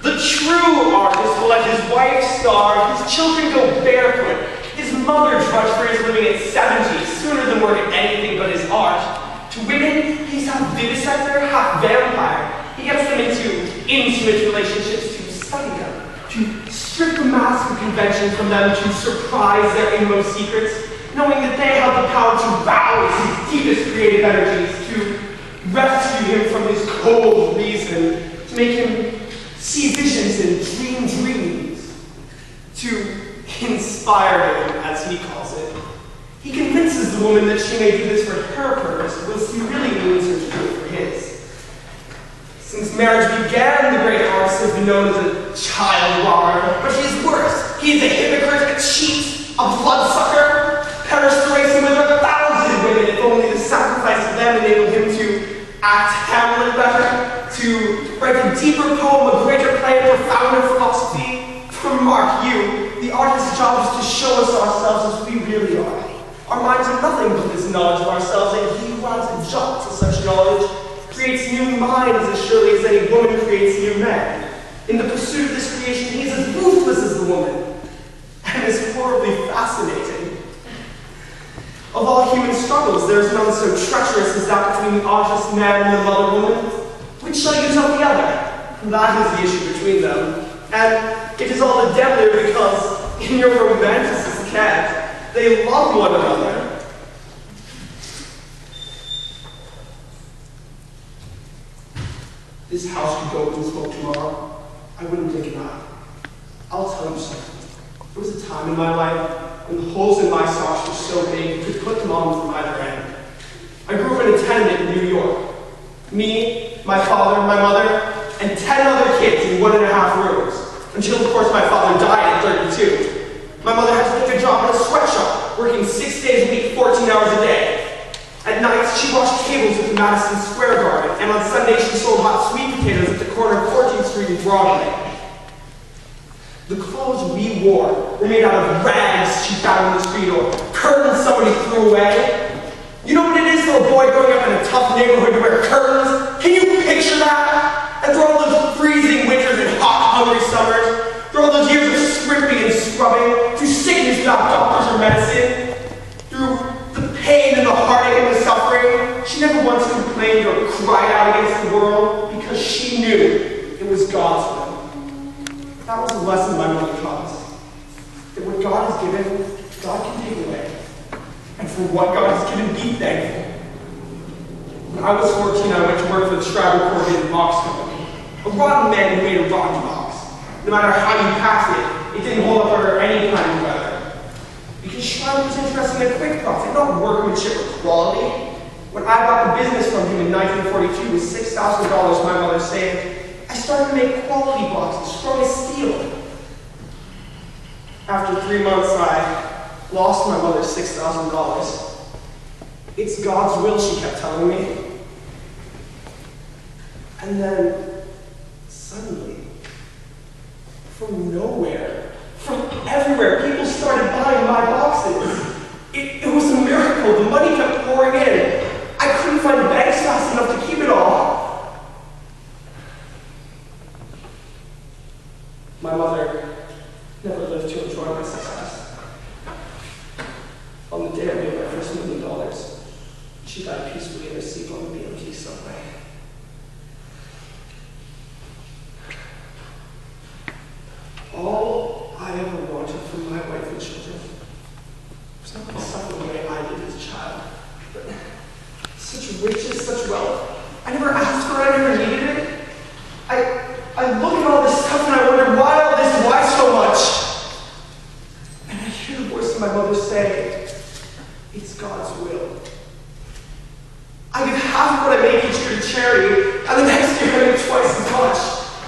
The true artist will let his wife starve, his children go barefoot, his mother drudge for his living at 70, sooner than work at anything but his art. To women, he's half vivisector, half vampire. He gets them into intimate relationships to study them, to strip the mask of convention from them, to surprise their inmost secrets, knowing that they have the power to rouse his deepest creative energies, to rescue him from his cold reason, to make him see visions and dream dreams, to inspire him, as he calls it. He convinces the woman that she may do this for her purpose, whilst he really means her to do it for his. Since marriage began, the great artist has been known as a child robber, but he is worse. He is a hypocrite, a cheat, a bloodsucker, perished racing with 1,000 women if only the sacrifice of them enabled him to act Hamlet better, to write a deeper poem, a greater play, a profounder philosophy. For mark you, the artist's job is to show us ourselves as we really are. Our minds are nothing but this knowledge of ourselves, and he who adds a jot to such knowledge creates new minds as surely as any woman creates new men. In the pursuit of this creation, he is as ruthless as the woman, and is horribly fascinating. Of all human struggles, there is none so treacherous as that between the artist man and the mother woman. Which shall use up the other? That is the issue between them. And it is all the deadlier because, in your romanticist cat, they love one another. This house could go up in smoke tomorrow. I wouldn't think about it. I'll tell you something. There was a time in my life when the holes in my socks were so big you could put them on from either end. I grew up in a tenement in New York. Me, my father, my mother, and 10 other kids in 1.5 rooms. Until, of course, my father died at 32. My mother had to take a job in a sweatshop, working 6 days a week, 14 hours a day. At nights, she washed tables at the Madison Square Garden, and on Sundays, she sold hot sweet potatoes at the corner of 14th Street and Broadway. The clothes we wore were made out of rags she found in the street or curtains somebody threw away. You know what it is for a boy growing up in a tough neighborhood to wear curtains? Can you picture that? And through all those freezing winters and hot, hungry summers, through all those years of scrimping and scrubbing, through sickness without doctors or medicine, through the pain and the heartache and the suffering, she never once complained or cried out against the world because she knew it was God's will. That was a lesson my mother taught us. That what God has given, God can take away. And for what God has given, be thankful. When I was 14, I went to work for the Stratton Corrugated Box Company. A rotten man who made a rotten box. No matter how you packed it, it didn't hold up under any kind of weather. Because Schreiber was interested in a quick profit, not workmanship or quality. When I bought the business from him in 1942 with $6,000 my mother saved, I started to make quality boxes, strong as steel. After 3 months, I lost my mother's $6,000. It's God's will, she kept telling me. And then, suddenly, from nowhere, from everywhere, people started buying my boxes. It was a miracle. The money kept pouring in. I couldn't find banks fast enough to keep it all. My mother never lived to enjoy my success. On the day I made my first $1 million, she died peacefully in her sleep on the BMT subway. All I ever wanted from my wife and children was not to suffer the way I did as a child, but such riches, such wealth. I never asked for it, I never needed it. I look at all this stuff and I wonder why all this, why so much? And I hear the voice of my mother say, it's God's will. I give half of what I make each year to charity, and the next year I make twice as much.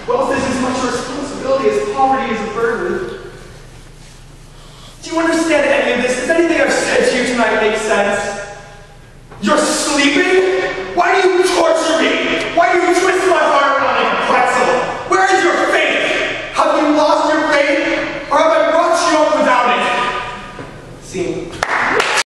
Wealth is as much a responsibility as poverty is a burden. Do you understand any of this? Does anything I've said to you tonight make sense? You're